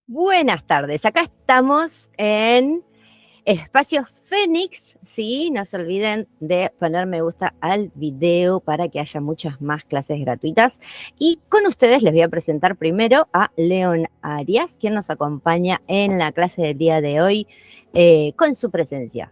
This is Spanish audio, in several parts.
Buenas tardes, acá estamos en Espacio Fénix, ¿sí? No se olviden de poner me gusta al video para que haya muchas más clases gratuitas. Y con ustedes les voy a presentar primero a León Arias, quien nos acompaña en la clase del día de hoy con su presencia.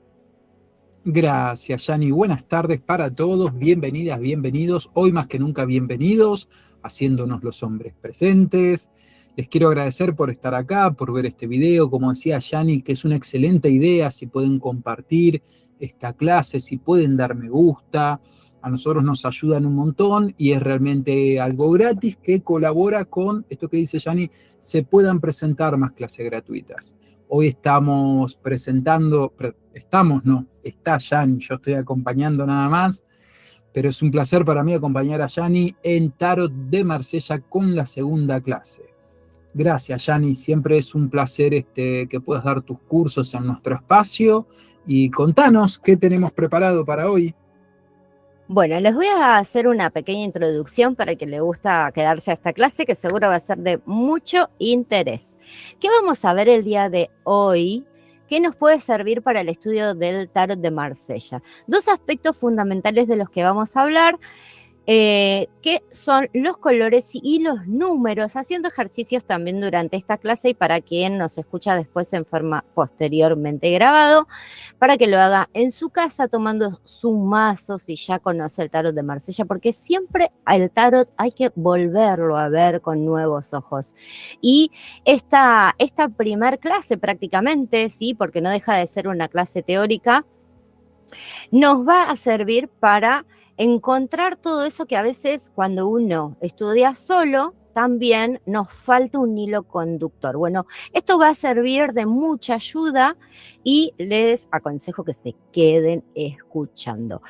Gracias, Yani. Buenas tardes para todos. Bienvenidas, bienvenidos. Hoy más que nunca bienvenidos, haciéndonos los hombres presentes. Les quiero agradecer por estar acá, por ver este video. Como decía Yani, que es una excelente idea, si pueden compartir esta clase, si pueden dar me gusta. A nosotros nos ayudan un montón y es realmente algo gratis que colabora con esto que dice Yani, se puedan presentar más clases gratuitas. Hoy estamos presentando, está Yani, yo estoy acompañando nada más, pero es un placer para mí acompañar a Yani en Tarot de Marsella con la segunda clase. Gracias, Yani, siempre es un placer que puedas dar tus cursos en nuestro espacio y contanos qué tenemos preparado para hoy. Bueno, les voy a hacer una pequeña introducción para que les gusta quedarse a esta clase, que seguro va a ser de mucho interés. ¿Qué vamos a ver el día de hoy? ¿Qué nos puede servir para el estudio del tarot de Marsella? Dos aspectos fundamentales de los que vamos a hablar, que son los colores y los números, haciendo ejercicios también durante esta clase y para quien nos escucha después en forma posteriormente grabado, para que lo haga en su casa tomando su mazo si ya conoce el tarot de Marsella, porque siempre al tarot hay que volverlo a ver con nuevos ojos. Y esta primer clase prácticamente, sí, porque no deja de ser una clase teórica, nos va a servir para encontrar todo eso que a veces cuando uno estudia solo, también nos falta un hilo conductor. Bueno, esto va a servir de mucha ayuda y les aconsejo que se queden escuchando.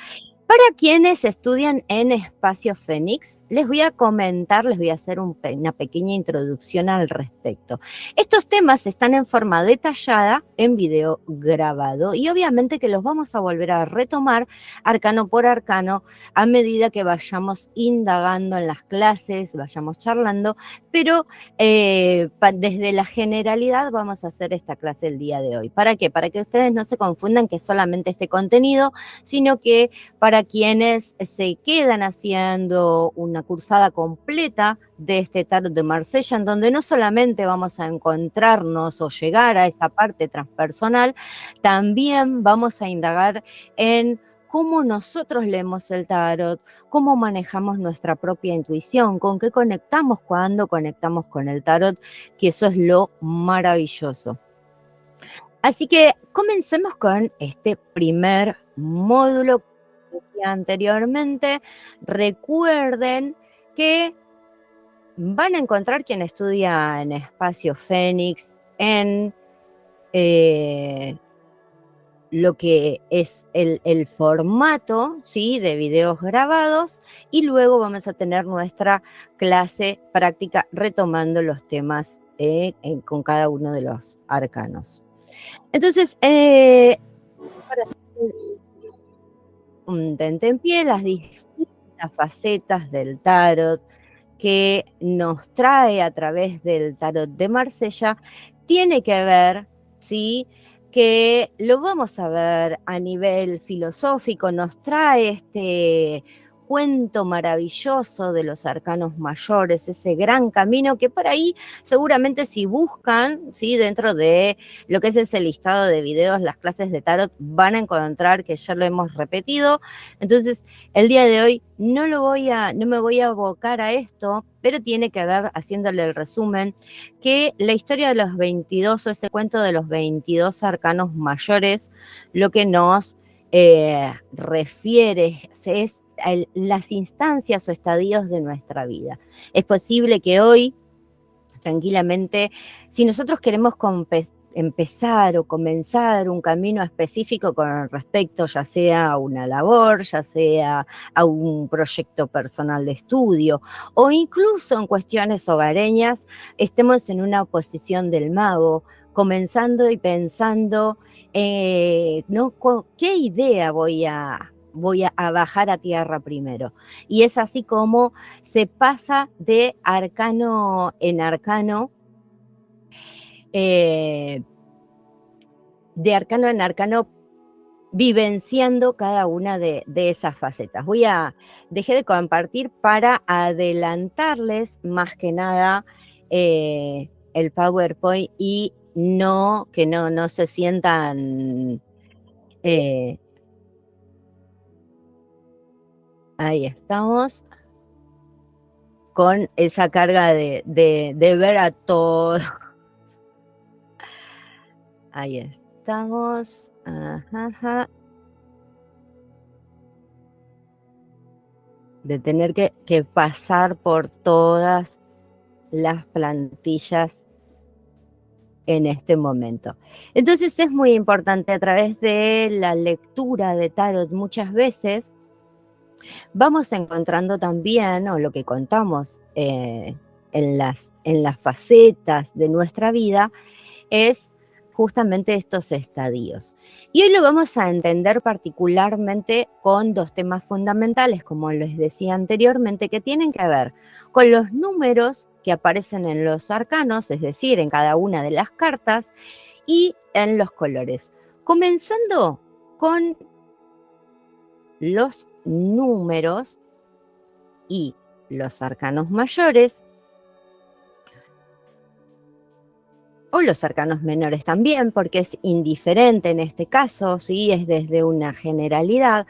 Para quienes estudian en Espacio Fénix, les voy a comentar, les voy a hacer una pequeña introducción al respecto. Estos temas están en forma detallada en video grabado y obviamente que los vamos a volver a retomar arcano por arcano a medida que vayamos indagando en las clases, vayamos charlando, pero desde la generalidad vamos a hacer esta clase el día de hoy. ¿Para qué? Para que ustedes no se confundan que es solamente este contenido, sino que para quienes se quedan haciendo una cursada completa de este tarot de Marsella, en donde no solamente vamos a encontrarnos o llegar a esa parte transpersonal, también vamos a indagar en cómo nosotros leemos el tarot, cómo manejamos nuestra propia intuición, con qué conectamos cuando conectamos con el tarot, que eso es lo maravilloso. Así que comencemos con este primer módulo que decía anteriormente. Recuerden que van a encontrar quien estudia en Espacio Fénix, en lo que es el formato, ¿sí?, de videos grabados, y luego vamos a tener nuestra clase práctica retomando los temas con cada uno de los arcanos. Entonces, para hacer un tentempié, las distintas facetas del tarot que nos trae a través del tarot de Marsella, tiene que ver, ¿sí?, que lo vamos a ver a nivel filosófico, nos trae este cuento maravilloso de los arcanos mayores, ese gran camino que por ahí seguramente si buscan, ¿sí?, dentro de lo que es ese listado de videos, las clases de tarot, van a encontrar que ya lo hemos repetido. Entonces, el día de hoy no me voy a abocar a esto, pero tiene que ver, haciéndole el resumen, que la historia de los 22 o ese cuento de los 22 arcanos mayores, lo que nos refiere es las instancias o estadios de nuestra vida. Es posible que hoy, tranquilamente, si nosotros queremos empezar o comenzar un camino específico con respecto ya sea a una labor, ya sea a un proyecto personal de estudio o incluso en cuestiones hogareñas, estemos en una posición del mago, comenzando y pensando, ¿no?, ¿qué idea voy a bajar a tierra primero? Y es así como se pasa de arcano en arcano, eh, de arcano en arcano, vivenciando cada una de esas facetas. Dejé de compartir para adelantarles más que nada el PowerPoint y que no se sientan... ahí estamos, con esa carga de ver a todos. Ahí estamos. Ajá, ajá. De tener que pasar por todas las plantillas en este momento. Entonces es muy importante a través de la lectura de tarot muchas veces vamos encontrando también, o lo que contamos en las facetas de nuestra vida, es justamente estos estadios. Y hoy lo vamos a entender particularmente con dos temas fundamentales, como les decía anteriormente, que tienen que ver con los números que aparecen en los arcanos, es decir, en cada una de las cartas, y en los colores. Comenzando con los números y los arcanos mayores, o los arcanos menores también, porque es indiferente en este caso, ¿sí? Es desde una generalidad.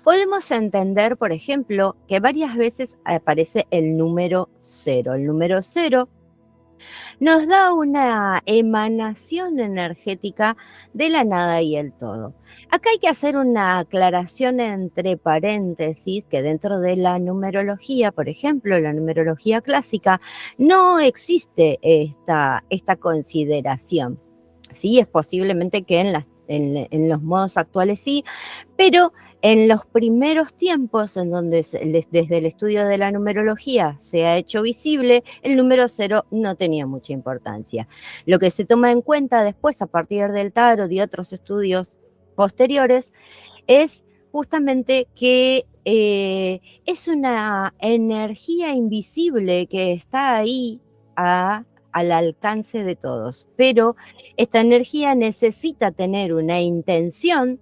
Podemos entender, por ejemplo, que varias veces aparece el número 0. El número 0 nos da una emanación energética de la nada y el todo. Acá hay que hacer una aclaración entre paréntesis, que dentro de la numerología, por ejemplo, la numerología clásica, no existe esta consideración. Sí, es posiblemente que en los modos actuales sí, pero en los primeros tiempos en donde desde el estudio de la numerología se ha hecho visible, el número 0 no tenía mucha importancia. Lo que se toma en cuenta después a partir del tarot y otros estudios posteriores es justamente que es una energía invisible que está ahí al alcance de todos, pero esta energía necesita tener una intención,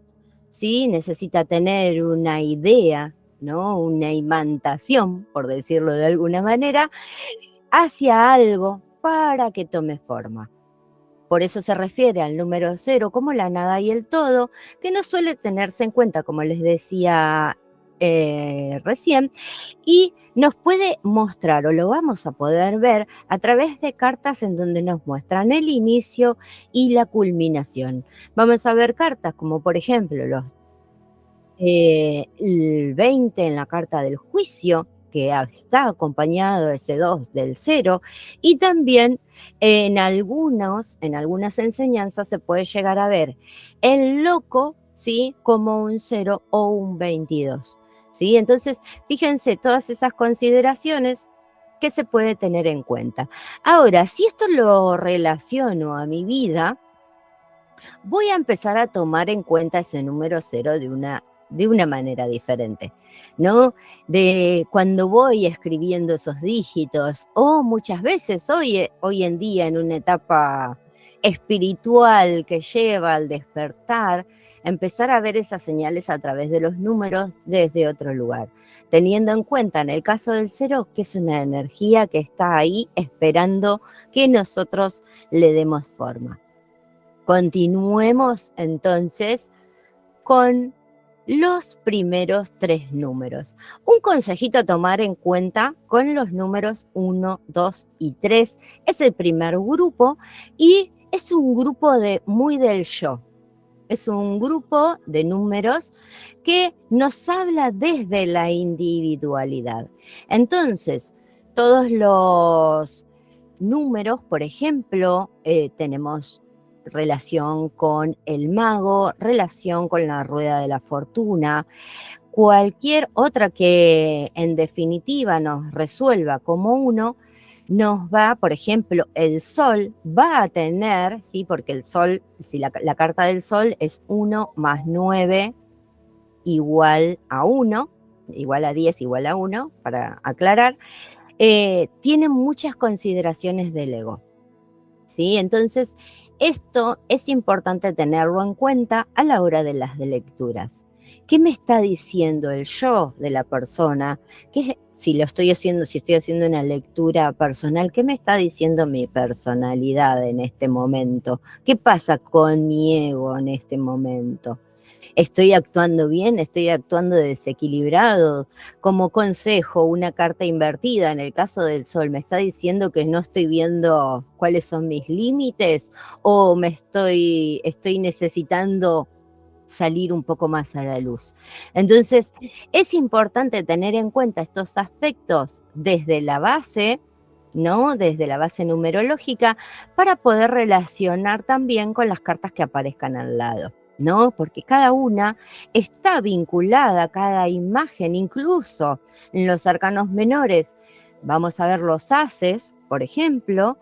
¿sí? Necesita tener una idea, ¿no? Una imantación, por decirlo de alguna manera, hacia algo para que tome forma. Por eso se refiere al número 0 como la nada y el todo, que no suele tenerse en cuenta, como les decía recién, y nos puede mostrar, o lo vamos a poder ver, a través de cartas en donde nos muestran el inicio y la culminación. Vamos a ver cartas como, por ejemplo, el 20 en la carta del juicio, que está acompañado ese 2 del 0, y también en algunas enseñanzas se puede llegar a ver el loco, ¿sí? Como un 0 o un 22, ¿sí? Entonces, fíjense todas esas consideraciones que se puede tener en cuenta. Ahora, si esto lo relaciono a mi vida, voy a empezar a tomar en cuenta ese número 0 de una manera diferente, ¿no? De cuando voy escribiendo esos dígitos, o muchas veces hoy en día en una etapa espiritual que lleva al despertar, empezar a ver esas señales a través de los números desde otro lugar, teniendo en cuenta en el caso del 0 que es una energía que está ahí esperando que nosotros le demos forma. Continuemos entonces con los primeros 3 números. Un consejito a tomar en cuenta con los números 1, 2 y 3. Es el primer grupo y es un grupo muy del yo. Es un grupo de números que nos habla desde la individualidad. Entonces, todos los números, por ejemplo, tenemos relación con el mago, relación con la rueda de la fortuna, cualquier otra que en definitiva nos resuelva como uno, nos va, por ejemplo, el sol va a tener, ¿sí? Porque el sol, si la carta del sol es 1 más 9 igual a 1, igual a 10 igual a 1, para aclarar, tiene muchas consideraciones del ego. ¿sí? Entonces, esto es importante tenerlo en cuenta a la hora de las lecturas. ¿Qué me está diciendo el yo de la persona? Si estoy haciendo una lectura personal, ¿qué me está diciendo mi personalidad en este momento? ¿Qué pasa con mi ego en este momento? ¿Estoy actuando bien? ¿Estoy actuando desequilibrado? Como consejo, una carta invertida en el caso del Sol me está diciendo que no estoy viendo cuáles son mis límites, o estoy necesitando salir un poco más a la luz. Entonces, es importante tener en cuenta estos aspectos desde la base, ¿no? Desde la base numerológica, para poder relacionar también con las cartas que aparezcan al lado, ¿no? Porque cada una está vinculada, cada imagen, incluso en los arcanos menores. Vamos a ver los haces, por ejemplo,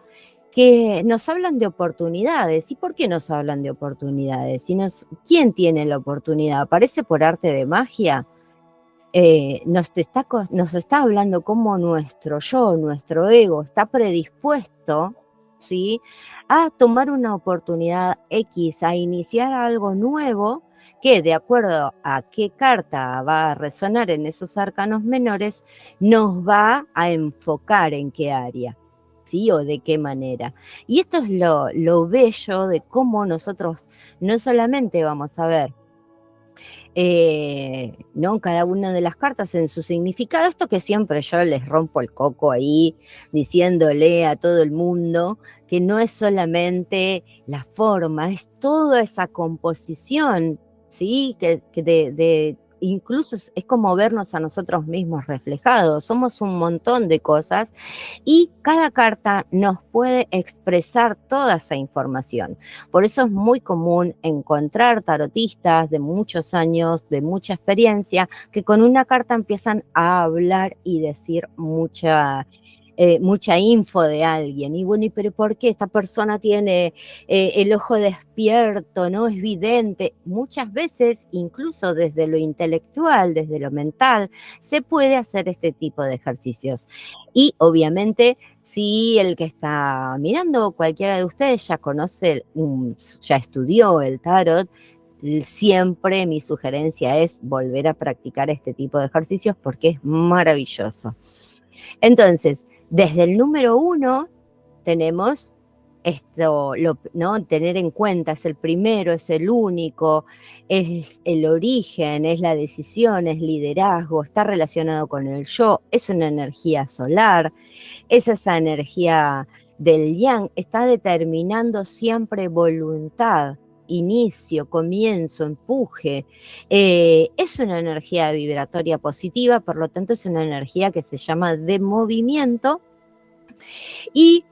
que nos hablan de oportunidades. ¿Y por qué nos hablan de oportunidades? ¿Quién tiene la oportunidad? ¿Aparece por arte de magia? Nos está hablando cómo nuestro yo, nuestro ego, está predispuesto, ¿sí?, a tomar una oportunidad X, a iniciar algo nuevo, que de acuerdo a qué carta va a resonar en esos arcanos menores, nos va a enfocar en qué área, ¿sí? O de qué manera. Y esto es lo bello de cómo nosotros no solamente vamos a ver, ¿no?, cada una de las cartas en su significado, esto que siempre yo les rompo el coco ahí, diciéndole a todo el mundo que no es solamente la forma, es toda esa composición, ¿sí? Incluso es como vernos a nosotros mismos reflejados, somos un montón de cosas y cada carta nos puede expresar toda esa información. Por eso es muy común encontrar tarotistas de muchos años, de mucha experiencia, que con una carta empiezan a hablar y decir mucha info de alguien. Y bueno, pero por qué esta persona tiene el ojo despierto, ¿no? Es vidente. Muchas veces, incluso desde lo intelectual, desde lo mental, se puede hacer este tipo de ejercicios. Y obviamente, si el que está mirando, cualquiera de ustedes ya conoce, ya estudió el tarot, siempre mi sugerencia es volver a practicar este tipo de ejercicios porque es maravilloso. Entonces, desde el número 1 tenemos esto, ¿no? Tener en cuenta, es el primero, es el único, es el origen, es la decisión, es liderazgo, está relacionado con el yo, es una energía solar, es esa energía del yang, está determinando siempre voluntad, inicio, comienzo, empuje. Es una energía vibratoria positiva, por lo tanto es una energía que se llama de movimiento y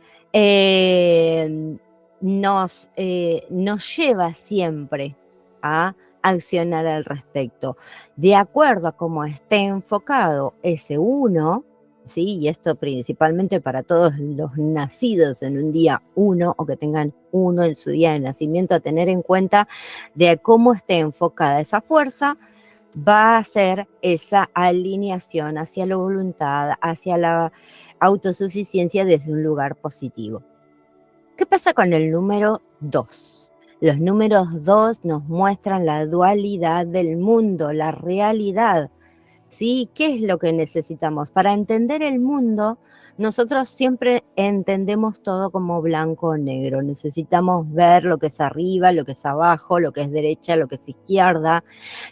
nos lleva siempre a accionar al respecto. De acuerdo a cómo esté enfocado ese uno, ¿sí? Y esto principalmente para todos los nacidos en un día 1 o que tengan 1 en su día de nacimiento, a tener en cuenta de cómo esté enfocada esa fuerza, va a ser esa alineación hacia la voluntad, hacia la autosuficiencia desde un lugar positivo. ¿Qué pasa con el número 2? Los números 2 nos muestran la dualidad del mundo, la realidad, ¿sí? ¿Qué es lo que necesitamos? Para entender el mundo, nosotros siempre entendemos todo como blanco o negro. Necesitamos ver lo que es arriba, lo que es abajo, lo que es derecha, lo que es izquierda,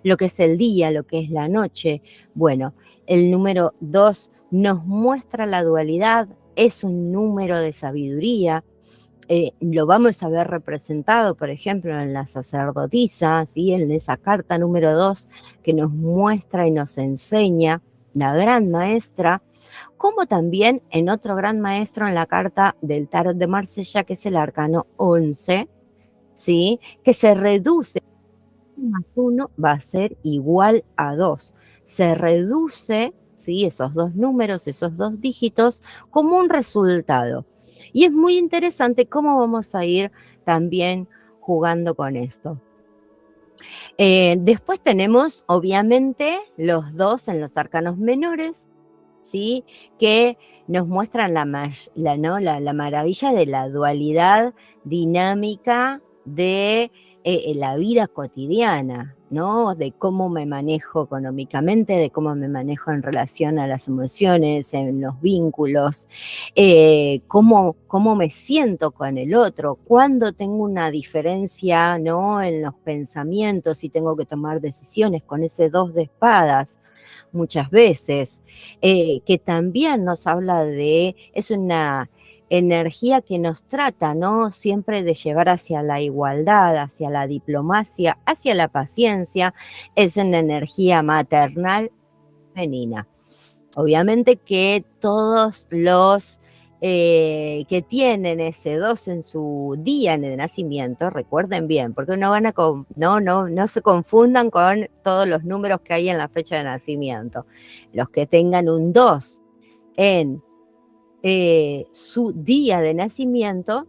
lo que es el día, lo que es la noche. Bueno, el número 2 nos muestra la dualidad, es un número de sabiduría. Lo vamos a ver representado, por ejemplo, en la sacerdotisa, ¿sí? En esa carta número 2 que nos muestra y nos enseña la gran maestra, como también en otro gran maestro en la carta del tarot de Marsella, que es el arcano 11, ¿sí? Que se reduce, más 1 va a ser igual a 2. Se reduce, ¿sí?, esos dos números, esos dos dígitos, como un resultado. Y es muy interesante cómo vamos a ir también jugando con esto. Después tenemos, obviamente, los 2 en los arcanos menores, ¿sí? Que nos muestran ¿no? La maravilla de la dualidad dinámica de la vida cotidiana, ¿no? De cómo me manejo económicamente, de cómo me manejo en relación a las emociones, en los vínculos, cómo me siento con el otro, cuando tengo una diferencia, ¿no? En los pensamientos y tengo que tomar decisiones con ese 2 de espadas muchas veces, que también nos habla es una energía que nos trata, ¿no? Siempre de llevar hacia la igualdad, hacia la diplomacia, hacia la paciencia, es una energía maternal femenina. Obviamente que todos los que tienen ese 2 en su día de nacimiento, recuerden bien, porque no se confundan con todos los números que hay en la fecha de nacimiento. Los que tengan un 2 en su día de nacimiento,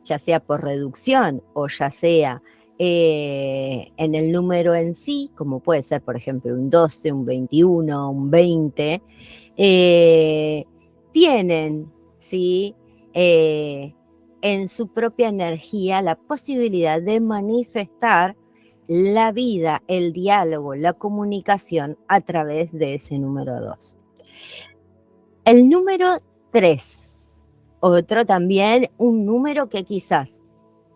ya sea por reducción o ya sea en el número en sí, como puede ser, por ejemplo, un 12, un 21, un 20, tienen, ¿sí? En su propia energía la posibilidad de manifestar la vida, el diálogo, la comunicación a través de ese número 2. El número 3, otro también, un número que quizás,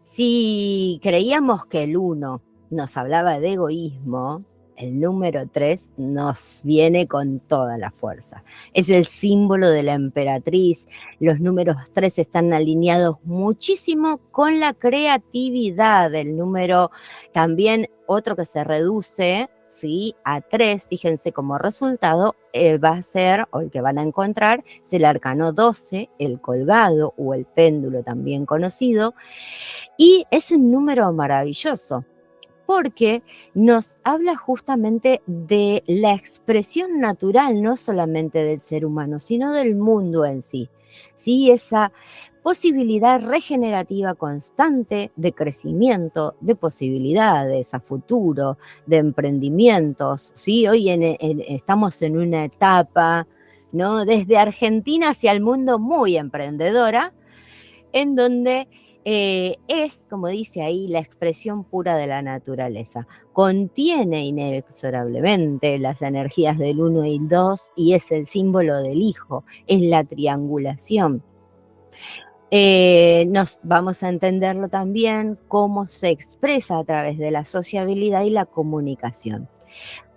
si creíamos que el 1 nos hablaba de egoísmo, el número 3 nos viene con toda la fuerza. Es el símbolo de la emperatriz. Los números 3 están alineados muchísimo con la creatividad. El número también, otro que se reduce, ¿sí? A 3, fíjense como resultado, va a ser, o el que van a encontrar, es el arcano 12, el colgado o el péndulo también conocido, y es un número maravilloso porque nos habla justamente de la expresión natural, no solamente del ser humano, sino del mundo en sí. ¿Sí? Esa posibilidad regenerativa constante de crecimiento, de posibilidades a futuro, de emprendimientos. ¿Sí? Hoy estamos en una etapa, ¿no? Desde Argentina hacia el mundo muy emprendedora, en donde es, como dice ahí, la expresión pura de la naturaleza. Contiene inexorablemente las energías del 1 y el 2 y es el símbolo del hijo, es la triangulación. Nos vamos a entenderlo también cómo se expresa a través de la sociabilidad y la comunicación.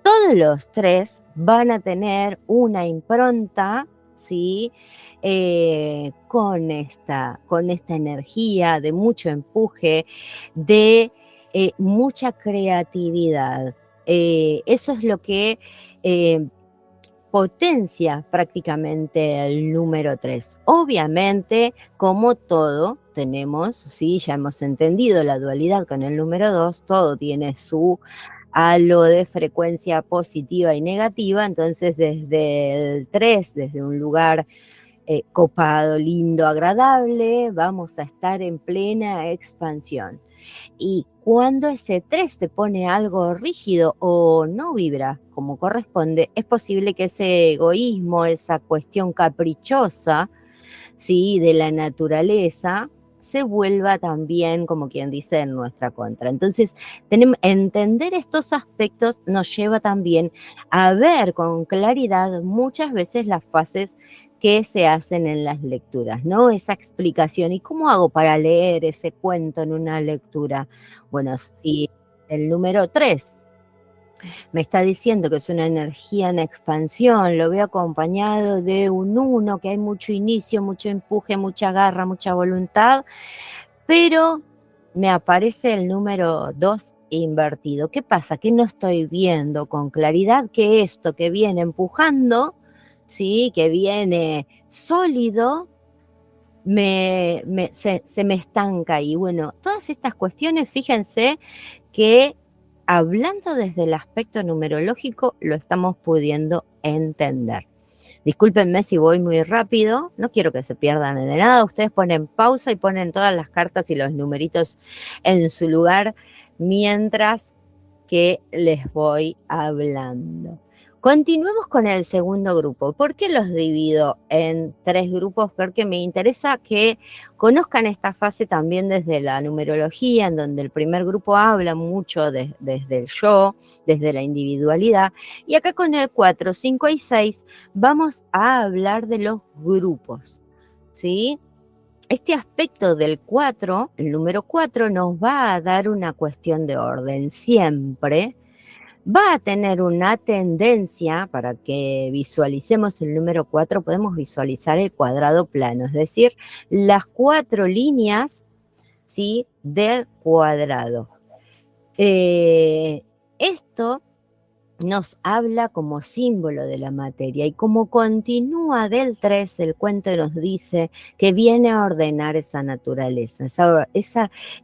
Todos los 3 van a tener una impronta, ¿sí? Con esta energía de mucho empuje, de mucha creatividad. Eso es lo que potencia prácticamente el número 3. Obviamente, como todo, tenemos, ¿sí? Ya hemos entendido la dualidad con el número 2, todo tiene su halo de frecuencia positiva y negativa, entonces desde el 3, desde un lugar copado, lindo, agradable, vamos a estar en plena expansión. Y cuando ese 3 se pone algo rígido o no vibra como corresponde, es posible que ese egoísmo, esa cuestión caprichosa, ¿sí? De la naturaleza, se vuelva también, como quien dice, en nuestra contra. Entonces, entender estos aspectos nos lleva también a ver con claridad muchas veces las fases que se hacen en las lecturas, ¿no? Esa explicación. ¿Y cómo hago para leer ese cuento en una lectura? Bueno, si el número 3 me está diciendo que es una energía en expansión, lo veo acompañado de un 1, que hay mucho inicio, mucho empuje, mucha garra, mucha voluntad, pero me aparece el número 2 invertido. ¿Qué pasa? Que no estoy viendo con claridad que esto que viene empujando, ¿sí? Que viene sólido, se me estanca. Y bueno, todas estas cuestiones, fíjense que hablando desde el aspecto numerológico lo estamos pudiendo entender. Discúlpenme si voy muy rápido, no quiero que se pierdan de nada. Ustedes ponen pausa y ponen todas las cartas y los numeritos en su lugar mientras que les voy hablando. Continuemos con el segundo grupo. ¿Por qué los divido en 3 grupos? Porque me interesa que conozcan esta fase también desde la numerología, en donde el primer grupo habla mucho desde el yo, desde la individualidad. Y acá con el 4, 5 y 6 vamos a hablar de los grupos, ¿sí? Este aspecto del 4, el número 4, nos va a dar una cuestión de orden siempre. Va a tener una tendencia, para que visualicemos el número 4, podemos visualizar el cuadrado plano, es decir, las 4 líneas, ¿sí?, del cuadrado. Esto nos habla como símbolo de la materia y como continúa del 3, el cuento nos dice que viene a ordenar esa naturaleza,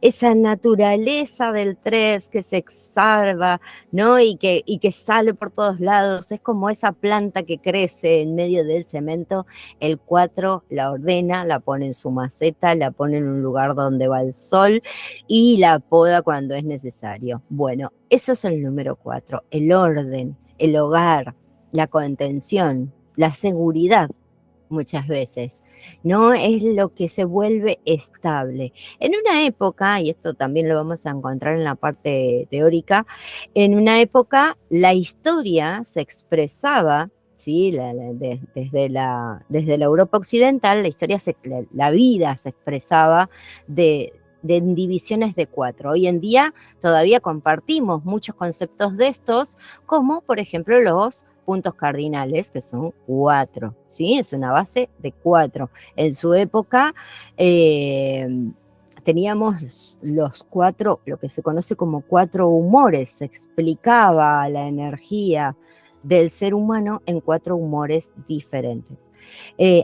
esa naturaleza del 3 que se exacerba, ¿no? Y que sale por todos lados, es como esa planta que crece en medio del cemento. El 4 la ordena, la pone en su maceta, la pone en un lugar donde va el sol y la poda cuando es necesario. Bueno, eso es el número 4, el orden, el hogar, la contención, la seguridad, muchas veces, ¿no? Es lo que se vuelve estable. En una época, y esto también lo vamos a encontrar en la parte teórica, en una época la historia se expresaba, ¿sí? Desde la Europa occidental, la vida se expresaba en divisiones de 4. Hoy en día todavía compartimos muchos conceptos de estos, como por ejemplo los puntos cardinales, que son 4, ¿sí? Es una base de 4. En su época teníamos los 4, lo que se conoce como 4 humores, se explicaba la energía del ser humano en 4 humores diferentes.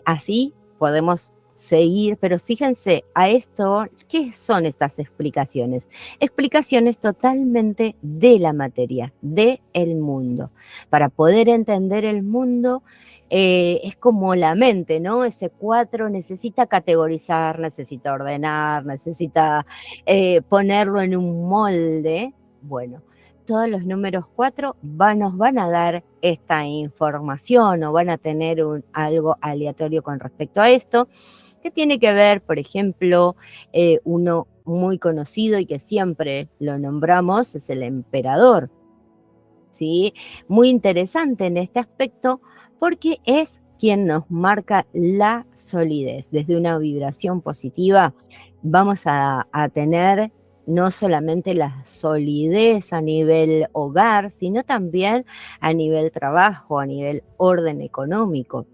Así podemos seguir, pero fíjense a esto, ¿qué son estas explicaciones? Explicaciones totalmente de la materia, del mundo. Para poder entender el mundo, es como la mente, ¿no? Ese 4 necesita categorizar, necesita ordenar, necesita ponerlo en un molde. Bueno, todos los números 4 nos van a dar esta información o van a tener algo aleatorio con respecto a esto, que tiene que ver, por ejemplo, uno muy conocido y que siempre lo nombramos, es el emperador, ¿sí? Muy interesante en este aspecto porque es quien nos marca la solidez. Desde una vibración positiva vamos a tener no solamente la solidez a nivel hogar, sino también a nivel trabajo, a nivel orden económico.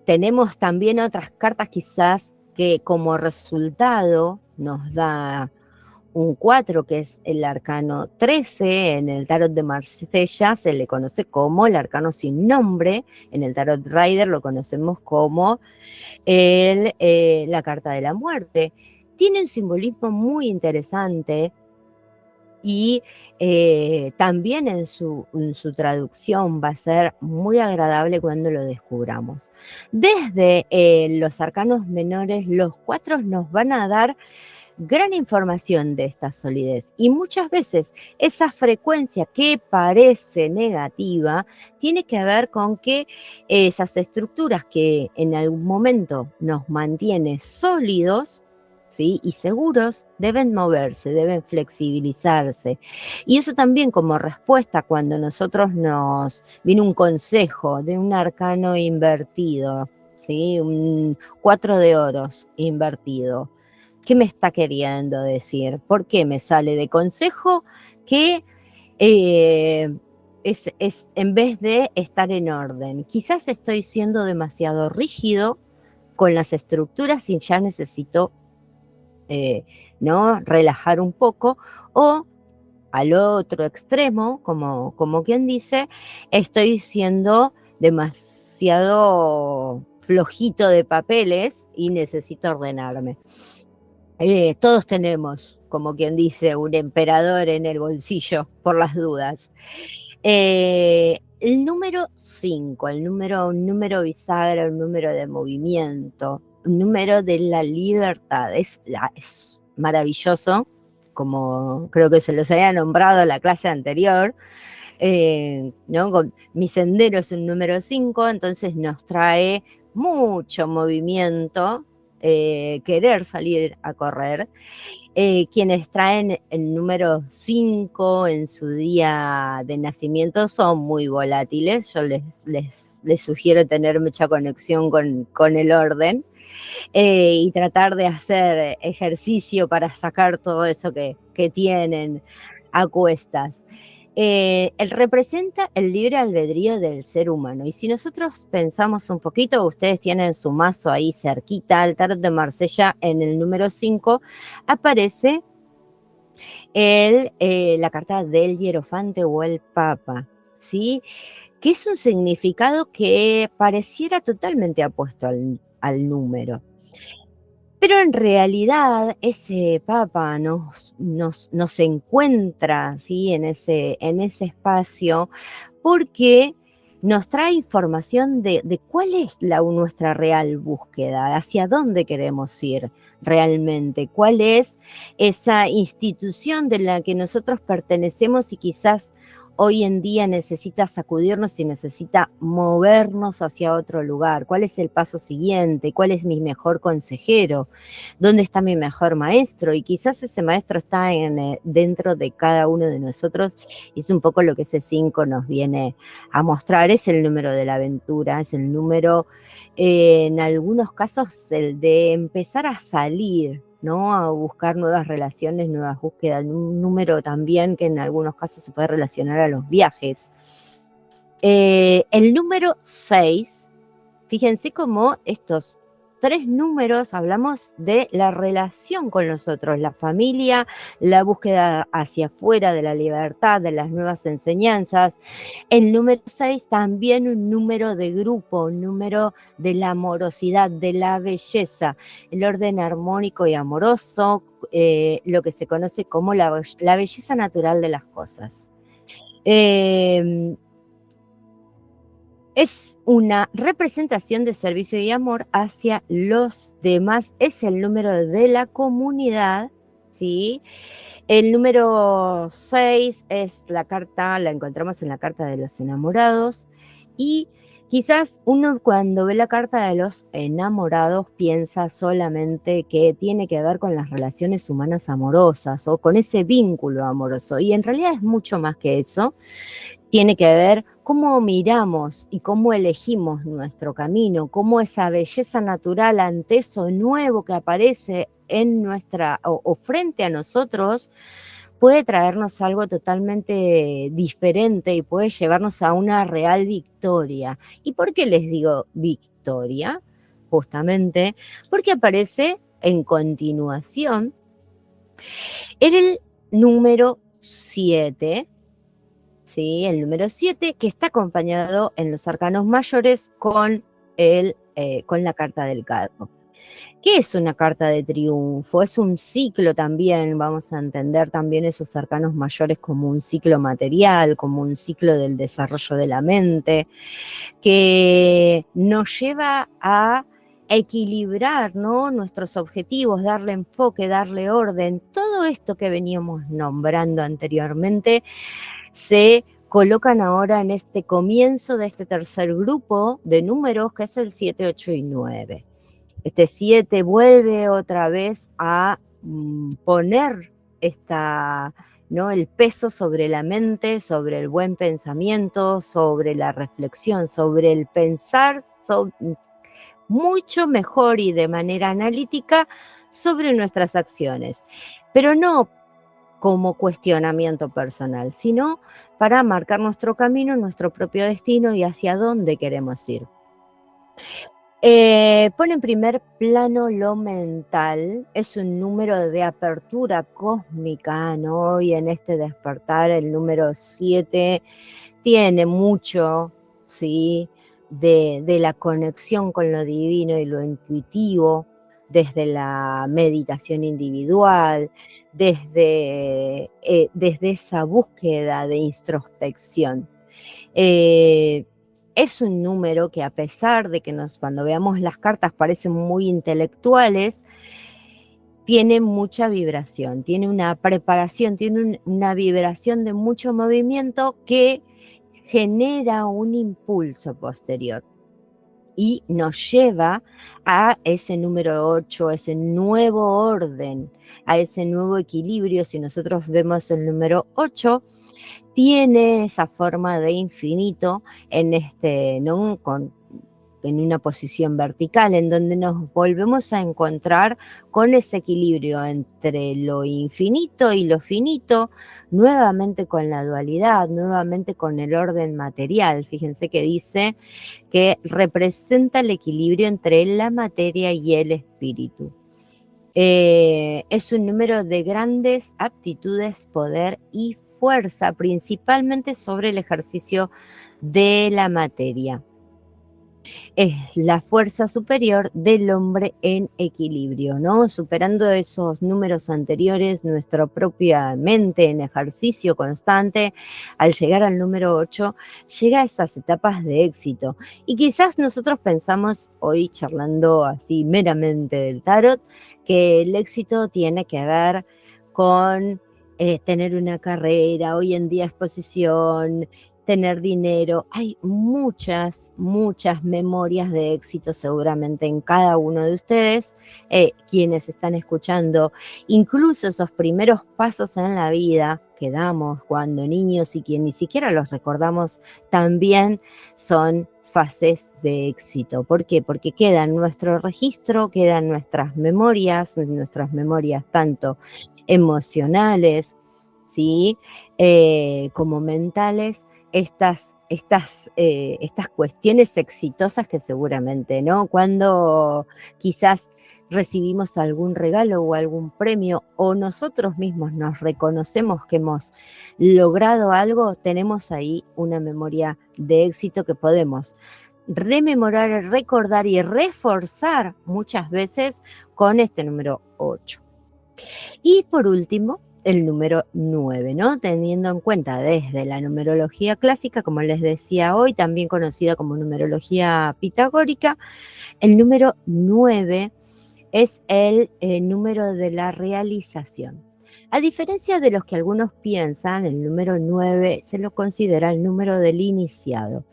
Tenemos también otras cartas quizás que como resultado nos da un 4, que es el arcano 13, en el tarot de Marsella se le conoce como el arcano sin nombre, en el tarot Rider lo conocemos como la carta de la muerte. Tiene un simbolismo muy interesante y también en su traducción va a ser muy agradable cuando lo descubramos. Desde los arcanos menores, los 4 nos van a dar gran información de esta solidez y muchas veces esa frecuencia que parece negativa tiene que ver con que esas estructuras que en algún momento nos mantiene sólidos, ¿sí?, y seguros, deben moverse, deben flexibilizarse. Y eso también como respuesta cuando nosotros nos viene un consejo de un arcano invertido, ¿sí?, un 4 de oros invertido. ¿Qué me está queriendo decir? ¿Por qué me sale de consejo que es en vez de estar en orden? Quizás estoy siendo demasiado rígido con las estructuras y ya necesito ¿no?, relajar un poco, o al otro extremo, como quien dice, estoy siendo demasiado flojito de papeles y necesito ordenarme. Todos tenemos, como quien dice, un emperador en el bolsillo, por las dudas. El número 5, un número bisagra, un número de movimiento, un número de la libertad. Es maravilloso, como creo que se los había nombrado en la clase anterior. ¿no? Mi sendero es un número 5, entonces nos trae mucho movimiento, querer salir a correr. Quienes traen el número 5 en su día de nacimiento son muy volátiles. Yo les sugiero tener mucha conexión con el orden, y tratar de hacer ejercicio para sacar todo eso que tienen a cuestas. Él representa el libre albedrío del ser humano. Y si nosotros pensamos un poquito, ustedes tienen su mazo ahí cerquita, el tarot de Marsella en el número 5, aparece la carta del hierofante o el papa, ¿sí? Que es un significado que pareciera totalmente apuesto al número. Pero en realidad ese papa nos encuentra, ¿sí? en ese espacio, porque nos trae información de cuál es nuestra real búsqueda, hacia dónde queremos ir realmente, cuál es esa institución de la que nosotros pertenecemos y quizás hoy en día necesita sacudirnos y necesita movernos hacia otro lugar. ¿Cuál es el paso siguiente? ¿Cuál es mi mejor consejero? ¿Dónde está mi mejor maestro? Y quizás ese maestro está dentro de cada uno de nosotros, y es un poco lo que ese 5 nos viene a mostrar. Es el número de la aventura, es el número, en algunos casos, el de empezar a salir, ¿no? A buscar nuevas relaciones, nuevas búsquedas. Un número también que en algunos casos se puede relacionar a los viajes. El número 6, fíjense cómo estos 3 números hablamos de la relación con los otros, la familia, la búsqueda hacia afuera de la libertad, de las nuevas enseñanzas. El número 6 también un número de grupo, un número de la amorosidad, de la belleza, el orden armónico y amoroso, lo que se conoce como la belleza natural de las cosas. Es una representación de servicio y amor hacia los demás. Es el número de la comunidad, ¿sí? El número 6 es la encontramos en la carta de los enamorados. Y quizás uno cuando ve la carta de los enamorados piensa solamente que tiene que ver con las relaciones humanas amorosas o con ese vínculo amoroso. Y en realidad es mucho más que eso. Tiene que ver cómo miramos y cómo elegimos nuestro camino, cómo esa belleza natural ante eso nuevo que aparece en nuestra o frente a nosotros puede traernos algo totalmente diferente y puede llevarnos a una real victoria. ¿Y por qué les digo victoria? Justamente porque aparece en continuación en el número 7. ¿Sí? El número 7, que está acompañado en los arcanos mayores con la carta del carro. ¿Qué es una carta de triunfo? Es un ciclo también. Vamos a entender también esos arcanos mayores como un ciclo material, como un ciclo del desarrollo de la mente, que nos lleva a equilibrar, ¿no? Nuestros objetivos, darle enfoque, darle orden. Todo esto que veníamos nombrando anteriormente se colocan ahora en este comienzo de este tercer grupo de números, que es el 7, 8 y 9. Este 7 vuelve otra vez a poner ¿no? el peso sobre la mente, sobre el buen pensamiento, sobre la reflexión, sobre el pensar mucho mejor y de manera analítica sobre nuestras acciones. Pero no como cuestionamiento personal, sino para marcar nuestro camino, nuestro propio destino y hacia dónde queremos ir. Pone en primer plano lo mental, es un número de apertura cósmica, ¿no? Y en este despertar el número 7 tiene mucho, ¿sí? de la conexión con lo divino y lo intuitivo, desde la meditación individual, desde esa búsqueda de introspección. Es un número que, a pesar de que cuando veamos las cartas parecen muy intelectuales, tiene mucha vibración, tiene una preparación, tiene una vibración de mucho movimiento que genera un impulso posterior y nos lleva a ese número 8, a ese nuevo orden, a ese nuevo equilibrio. Si nosotros vemos el número 8, tiene esa forma de infinito ¿no? En una posición vertical, en donde nos volvemos a encontrar con ese equilibrio entre lo infinito y lo finito, nuevamente con la dualidad, nuevamente con el orden material. Fíjense que dice que representa el equilibrio entre la materia y el espíritu. Es un número de grandes aptitudes, poder y fuerza, principalmente sobre el ejercicio de la materia. Es la fuerza superior del hombre en equilibrio, ¿no? Superando esos números anteriores, nuestra propia mente en ejercicio constante, al llegar al número 8, llega a esas etapas de éxito. Y quizás nosotros pensamos, hoy charlando así meramente del tarot, que el éxito tiene que ver con tener una carrera, hoy en día exposición, tener dinero. Hay muchas memorias de éxito seguramente en cada uno de ustedes, quienes están escuchando, incluso esos primeros pasos en la vida que damos cuando niños y que ni siquiera los recordamos, también son fases de éxito. ¿Por qué? Porque queda en nuestro registro, quedan nuestras memorias tanto emocionales, ¿sí? Como mentales, estas cuestiones exitosas que seguramente, ¿no? Cuando quizás recibimos algún regalo o algún premio o nosotros mismos nos reconocemos que hemos logrado algo, tenemos ahí una memoria de éxito que podemos rememorar, recordar y reforzar muchas veces con este número 8. Y por último, el número 9, ¿no? Teniendo en cuenta desde la numerología clásica, como les decía hoy, también conocida como numerología pitagórica, el número 9 es el número de la realización. A diferencia de los que algunos piensan, el número 9 se lo considera el número del iniciado.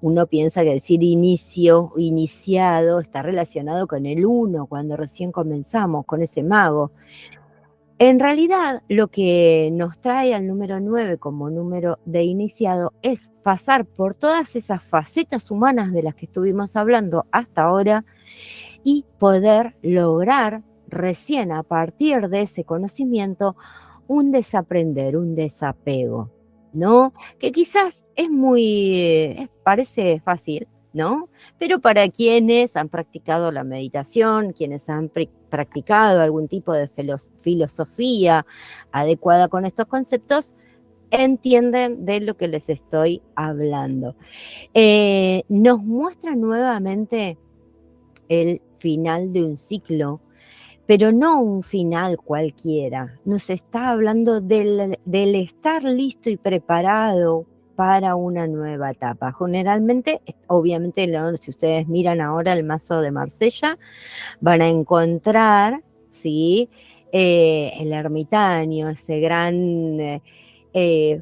Uno piensa que decir inicio, iniciado, está relacionado con el 1, cuando recién comenzamos, con ese mago. En realidad, lo que nos trae al número 9 como número de iniciado es pasar por todas esas facetas humanas de las que estuvimos hablando hasta ahora y poder lograr recién a partir de ese conocimiento un desaprender, un desapego, ¿no? Que quizás parece fácil, ¿no? Pero para quienes han practicado la meditación, quienes han practicado algún tipo de filosofía adecuada con estos conceptos, entienden de lo que les estoy hablando. Nos muestra nuevamente el final de un ciclo, pero no un final cualquiera. Nos está hablando del estar listo y preparado para una nueva etapa. Generalmente, obviamente, si ustedes miran ahora el mazo de Marsella, van a encontrar, ¿sí? El ermitaño, ese gran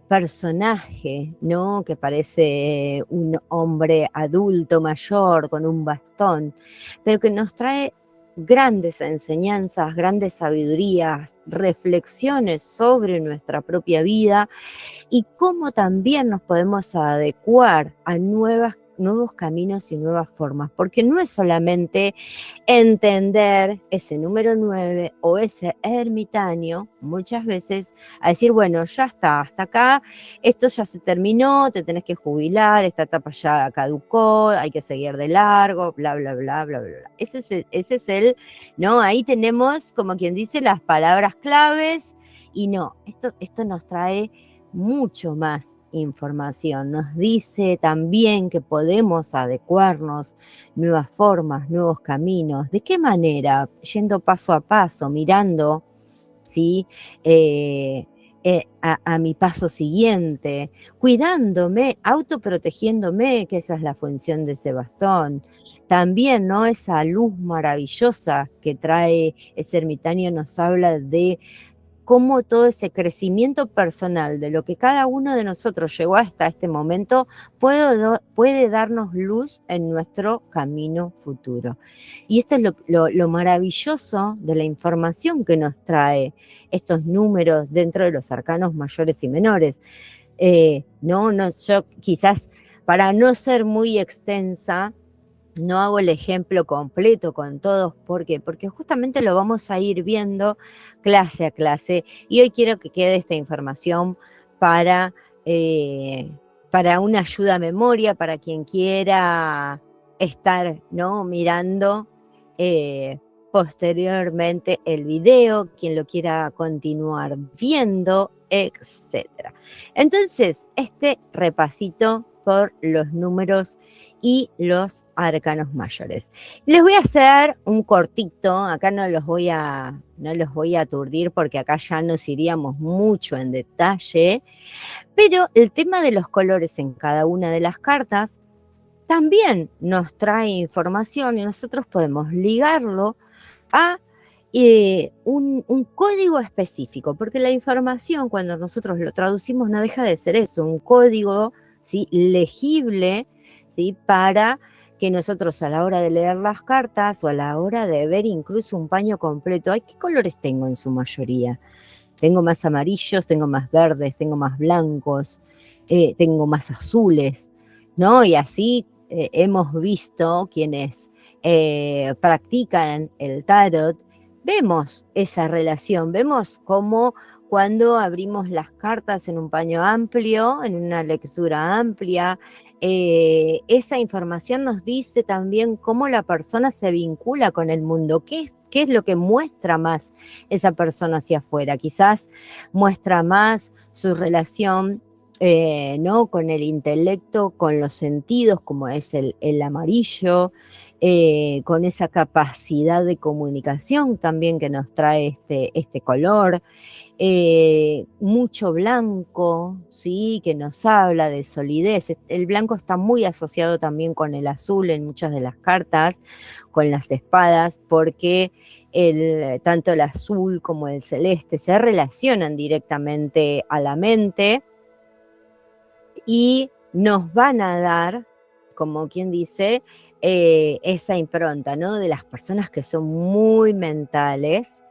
personaje, ¿no? Que parece un hombre adulto mayor con un bastón, pero que nos trae grandes enseñanzas, grandes sabidurías, reflexiones sobre nuestra propia vida y cómo también nos podemos adecuar a nuevos caminos y nuevas formas, porque no es solamente entender ese número 9 o ese ermitaño, muchas veces a decir, bueno, ya está, hasta acá, esto ya se terminó, te tenés que jubilar, esta etapa ya caducó, hay que seguir de largo, bla, bla, bla, bla, bla, bla. Ese es el, ¿no? Ahí tenemos, como quien dice, las palabras claves y no, esto nos trae mucho más información. Nos dice también que podemos adecuarnos, nuevas formas, nuevos caminos. ¿De qué manera? Yendo paso a paso, mirando, ¿sí? A mi paso siguiente, cuidándome, autoprotegiéndome, que esa es la función de ese bastón. También, ¿no? Esa luz maravillosa que trae ese ermitaño nos habla de cómo todo ese crecimiento personal de lo que cada uno de nosotros llegó hasta este momento puede darnos luz en nuestro camino futuro. Y esto es lo maravilloso de la información que nos trae estos números dentro de los arcanos mayores y menores. Yo quizás, para no ser muy extensa, no hago el ejemplo completo con todos. ¿Por qué? Porque justamente lo vamos a ir viendo clase a clase, y hoy quiero que quede esta información para, para una ayuda a memoria, para quien quiera estar, ¿no?, mirando posteriormente el video, quien lo quiera continuar viendo, etc. Entonces, este repasito por los números y los arcanos mayores. Les voy a hacer un cortito, acá no los voy a aturdir porque acá ya nos iríamos mucho en detalle, pero el tema de los colores en cada una de las cartas también nos trae información y nosotros podemos ligarlo a un código específico, porque la información, cuando nosotros lo traducimos, no deja de ser eso, un código, ¿sí?, legible, ¿sí?, para que nosotros, a la hora de leer las cartas o a la hora de ver incluso un paño completo, ¿qué colores tengo en su mayoría? Tengo más amarillos, tengo más verdes, tengo más blancos, tengo más azules, ¿no? Y así hemos visto quienes practican el tarot, vemos esa relación, vemos cómo cuando abrimos las cartas en un paño amplio, en una lectura amplia, esa información nos dice también cómo la persona se vincula con el mundo, qué es lo que muestra más esa persona hacia afuera. Quizás muestra más su relación, ¿no?, con el intelecto, con los sentidos, como es el amarillo, con esa capacidad de comunicación también que nos trae este color. Mucho blanco, ¿sí?, que nos habla de solidez. El blanco está muy asociado también con el azul en muchas de las cartas, con las espadas, porque tanto el azul como el celeste se relacionan directamente a la mente y nos van a dar, como quien dice, esa impronta, ¿no?, de las personas que son muy mentales.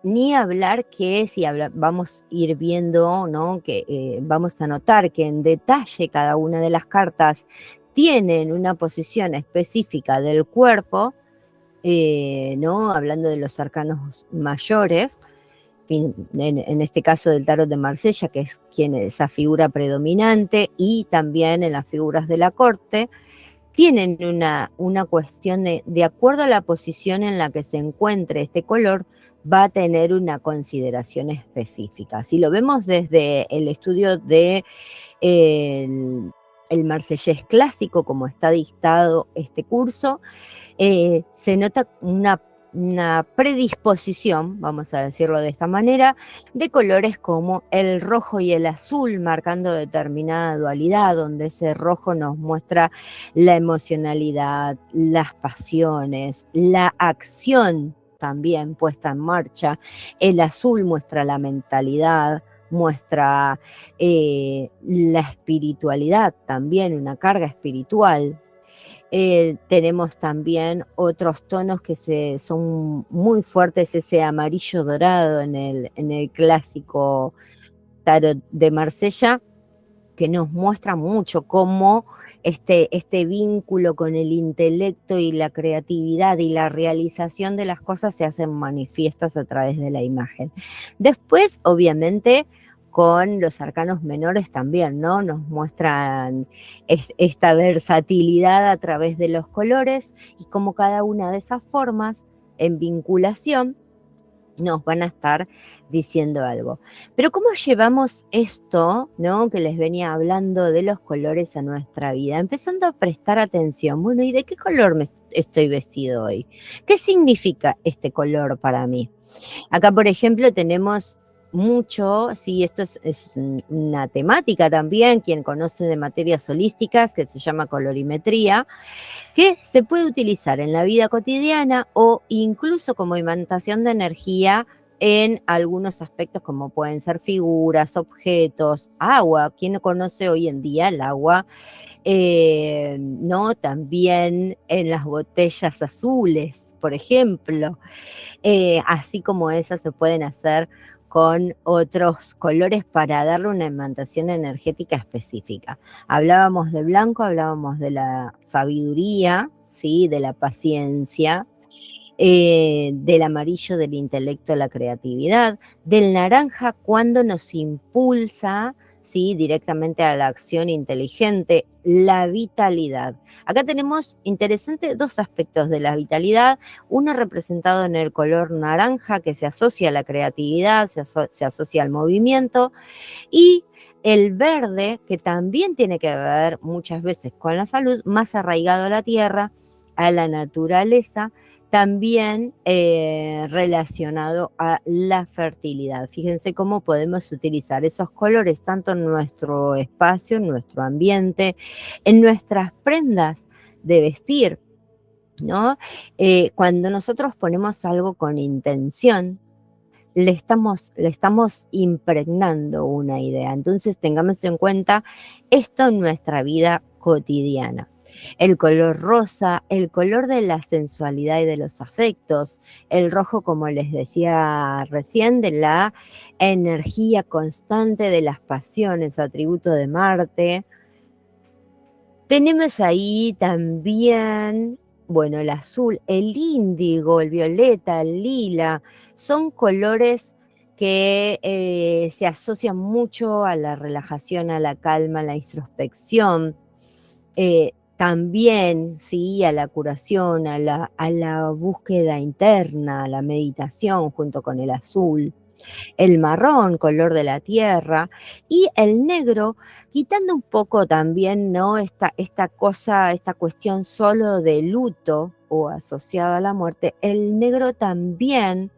Ni hablar que si vamos a ir viendo, ¿no?, que vamos a notar que en detalle cada una de las cartas tienen una posición específica del cuerpo, ¿no?, hablando de los arcanos mayores, en este caso del tarot de Marsella, que es esa figura predominante, y también en las figuras de la corte, tienen una cuestión de acuerdo a la posición en la que se encuentre este color, va a tener una consideración específica. Si lo vemos desde el estudio de el marsellés clásico, como está dictado este curso, se nota una predisposición, vamos a decirlo de esta manera, de colores como el rojo y el azul, marcando determinada dualidad, donde ese rojo nos muestra la emocionalidad, las pasiones, la acción también puesta en marcha. El azul muestra la mentalidad, muestra la espiritualidad también, una carga espiritual. Tenemos también otros tonos que son muy fuertes, ese amarillo dorado en el clásico tarot de Marsella, que nos muestra mucho cómo este vínculo con el intelecto y la creatividad y la realización de las cosas se hacen manifiestas a través de la imagen. Después, obviamente, con los arcanos menores también, ¿no?, nos muestran esta versatilidad a través de los colores, y cómo cada una de esas formas en vinculación nos van a estar diciendo algo. Pero ¿cómo llevamos esto, ¿no?, que les venía hablando de los colores a nuestra vida? Empezando a prestar atención. Bueno, ¿y de qué color estoy vestido hoy? ¿Qué significa este color para mí? Acá, por ejemplo, tenemos mucho, sí, esto es una temática también, quien conoce de materias holísticas, que se llama colorimetría, que se puede utilizar en la vida cotidiana o incluso como imantación de energía en algunos aspectos como pueden ser figuras, objetos, agua. ¿Quién no conoce hoy en día el agua? ¿No? También en las botellas azules, por ejemplo. Así como esas se pueden hacer con otros colores para darle una imantación energética específica. Hablábamos de blanco, hablábamos de la sabiduría, ¿sí? De la paciencia, del amarillo, del intelecto, la creatividad, del naranja cuando nos impulsa, ¿sí? Directamente a la acción inteligente, la vitalidad. Acá tenemos interesante dos aspectos de la vitalidad, uno representado en el color naranja que se asocia a la creatividad, se asocia al movimiento, y el verde que también tiene que ver muchas veces con la salud, más arraigado a la tierra, a la naturaleza, también relacionado a la fertilidad. Fíjense cómo podemos utilizar esos colores tanto en nuestro espacio, en nuestro ambiente, en nuestras prendas de vestir, ¿no? Cuando nosotros ponemos algo con intención, le estamos impregnando una idea. Entonces tengamos en cuenta esto en nuestra vida cotidiana. El color rosa, el color de la sensualidad y de los afectos, el rojo, como les decía recién, de la energía constante de las pasiones, atributo de Marte. Tenemos ahí también, bueno, el azul, el índigo, el violeta, el lila, son colores que se asocian mucho a la relajación, a la calma, a la introspección, también, sí, a la curación, a la búsqueda interna, a la meditación junto con el azul. El marrón, color de la tierra, y el negro, quitando un poco también, ¿no? Esta cosa, esta cuestión solo de luto o asociado a la muerte, el negro también,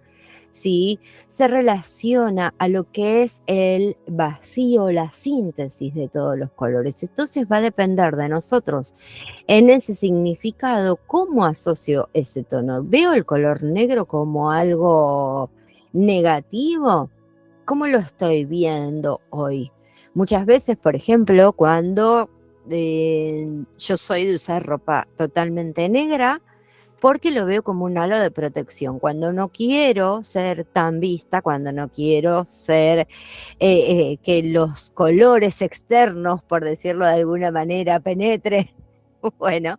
¿sí? Se relaciona a lo que es el vacío, la síntesis de todos los colores. Entonces va a depender de nosotros en ese significado, cómo asocio ese tono. ¿Veo el color negro como algo negativo? ¿Cómo lo estoy viendo hoy? Muchas veces, por ejemplo, cuando yo soy de usar ropa totalmente negra, porque lo veo como un halo de protección. Cuando no quiero ser tan vista, cuando no quiero ser que los colores externos, por decirlo de alguna manera, penetren. Bueno,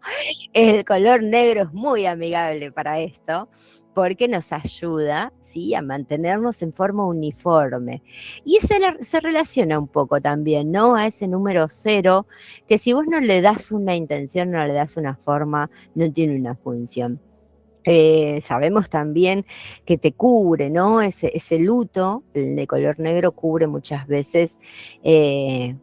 el color negro es muy amigable para esto porque nos ayuda, ¿sí? A mantenernos en forma uniforme. Y se relaciona un poco también, ¿no? A ese número 0, que si vos no le das una intención, no le das una forma, no tiene una función. Sabemos también que te cubre, ¿no? Ese luto, el de color negro, cubre muchas veces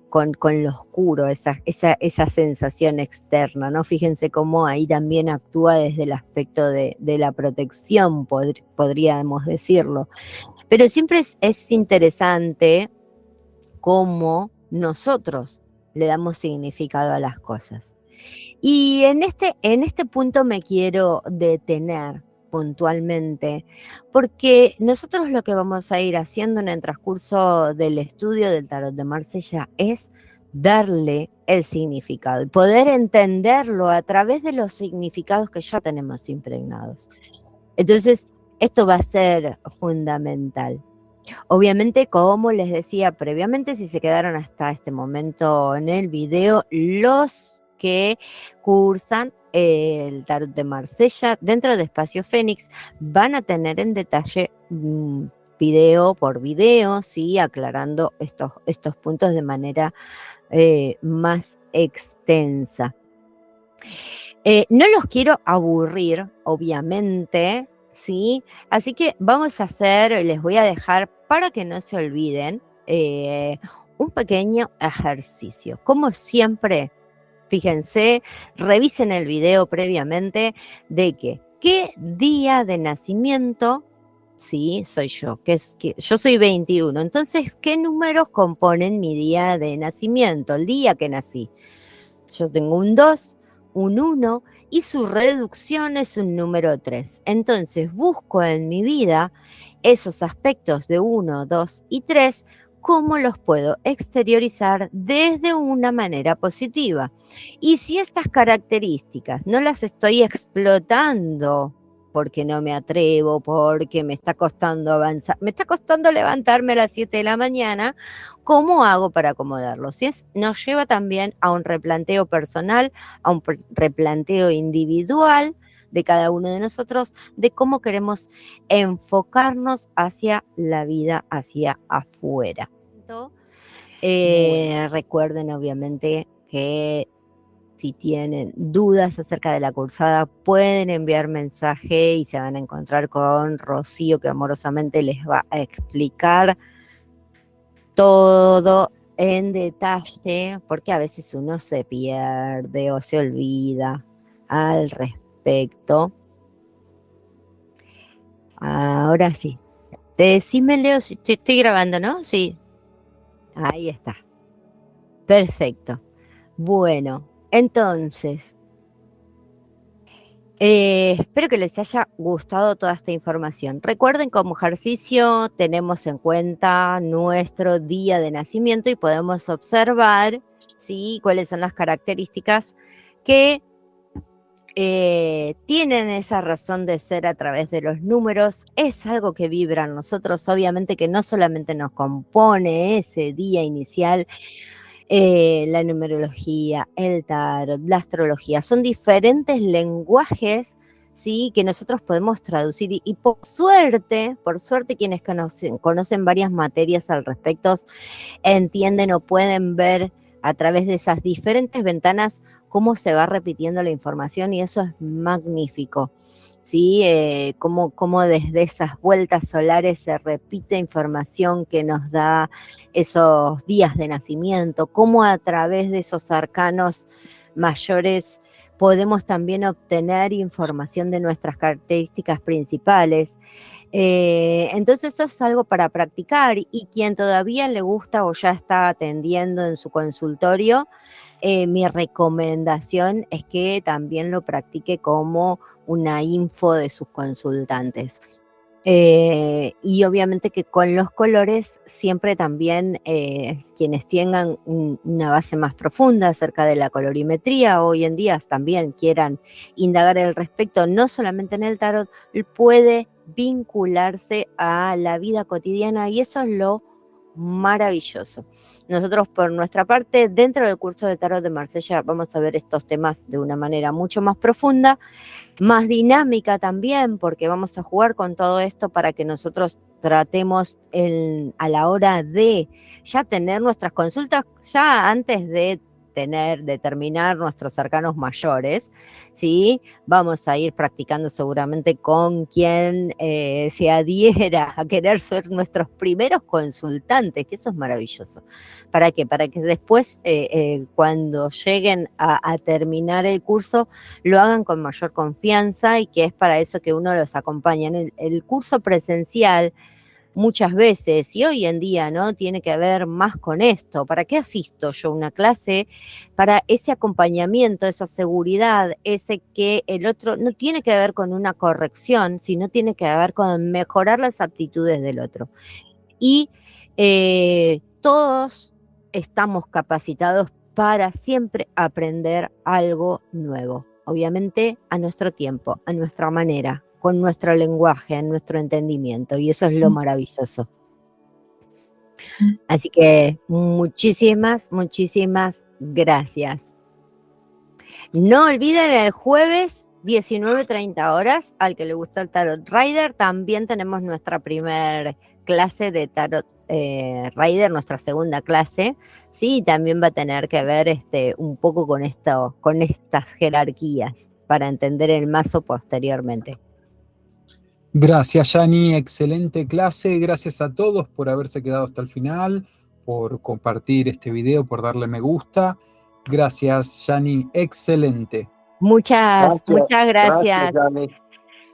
con lo oscuro, esa sensación externa, ¿no? Fíjense cómo ahí también actúa desde el aspecto de la protección, podríamos decirlo. Pero siempre es interesante cómo nosotros le damos significado a las cosas. Y en este punto me quiero detener puntualmente, porque nosotros lo que vamos a ir haciendo en el transcurso del estudio del tarot de Marsella es darle el significado y poder entenderlo a través de los significados que ya tenemos impregnados. Entonces, esto va a ser fundamental. Obviamente, como les decía previamente, si se quedaron hasta este momento en el video, los que cursan el tarot de Marsella dentro de Espacio Fénix van a tener en detalle video por video, ¿sí? Aclarando estos puntos de manera más extensa. No los quiero aburrir, obviamente, ¿sí? Así que vamos a hacer, les voy a dejar para que no se olviden, un pequeño ejercicio. Como siempre, fíjense, revisen el video previamente de qué día de nacimiento, sí, soy yo, que yo soy 21. Entonces, ¿qué números componen mi día de nacimiento, el día que nací? Yo tengo un 2, un 1 y su reducción es un número 3. Entonces busco en mi vida esos aspectos de 1, 2 y 3, cómo los puedo exteriorizar desde una manera positiva. Y si estas características no las estoy explotando porque no me atrevo, porque me está costando avanzar, me está costando levantarme a las 7 de la mañana, ¿cómo hago para acomodarlo? Nos lleva también a un replanteo personal, a un replanteo individual de cada uno de nosotros, de cómo queremos enfocarnos hacia la vida, hacia afuera. Recuerden obviamente que si tienen dudas acerca de la cursada pueden enviar mensaje y se van a encontrar con Rocío, que amorosamente les va a explicar todo en detalle, porque a veces uno se pierde o se olvida al respecto. Ahora sí. Decime, Leo, si estoy grabando, ¿no? Sí. Ahí está. Perfecto. Bueno, entonces, espero que les haya gustado toda esta información. Recuerden, como ejercicio tenemos en cuenta nuestro día de nacimiento y podemos observar, ¿sí?, cuáles son las características que tienen esa razón de ser a través de los números. Es algo que vibra en nosotros, obviamente que no solamente nos compone ese día inicial, la numerología, el tarot, la astrología, son diferentes lenguajes, ¿sí?, que nosotros podemos traducir y por suerte quienes conocen varias materias al respecto, entienden o pueden ver a través de esas diferentes ventanas cómo se va repitiendo la información, y eso es magnífico, ¿sí? Cómo desde esas vueltas solares se repite información que nos da esos días de nacimiento, cómo a través de esos arcanos mayores podemos también obtener información de nuestras características principales. Entonces eso es algo para practicar, y quien todavía le gusta o ya está atendiendo en su consultorio, mi recomendación es que también lo practique como una info de sus consultantes. Y obviamente que con los colores siempre también quienes tengan una base más profunda acerca de la colorimetría, hoy en día también quieran indagar al respecto, no solamente en el tarot, puede vincularse a la vida cotidiana, y eso es lo maravilloso. Nosotros, por nuestra parte, dentro del curso de tarot de Marsella, vamos a ver estos temas de una manera mucho más profunda, más dinámica también, porque vamos a jugar con todo esto para que nosotros tratemos a la hora de ya tener nuestras consultas, ya antes de terminar nuestros arcanos mayores, ¿sí? Vamos a ir practicando seguramente con quien se adhiera a querer ser nuestros primeros consultantes, que eso es maravilloso. ¿Para qué? Para que después, cuando lleguen a terminar el curso, lo hagan con mayor confianza, y que es para eso que uno los acompaña. En el curso presencial, muchas veces, y hoy en día, ¿no?, tiene que ver más con esto. ¿Para qué asisto yo a una clase? Para ese acompañamiento, esa seguridad, ese que el otro no tiene que ver con una corrección, sino tiene que ver con mejorar las aptitudes del otro. Y todos estamos capacitados para siempre aprender algo nuevo, obviamente a nuestro tiempo, a nuestra manera, con nuestro lenguaje, en nuestro entendimiento, y eso es lo maravilloso. Así que muchísimas gracias. No olviden, el jueves 19:30 horas, al que le gusta el Tarot Rider, también tenemos nuestra primer clase de Tarot Rider, nuestra segunda clase, sí, también va a tener que ver un poco con estas jerarquías para entender el mazo posteriormente. Gracias, Yani, excelente clase. Gracias a todos por haberse quedado hasta el final, por compartir este video, por darle me gusta. Gracias, Yani, excelente. Muchas gracias. Gracias, Dani.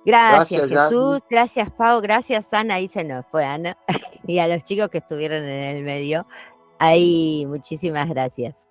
Gracias, Gracias, Jesús. Dani. Gracias, Pau. Gracias, Ana. Ahí se nos fue Ana. Y a los chicos que estuvieron en el medio. Ahí, muchísimas gracias.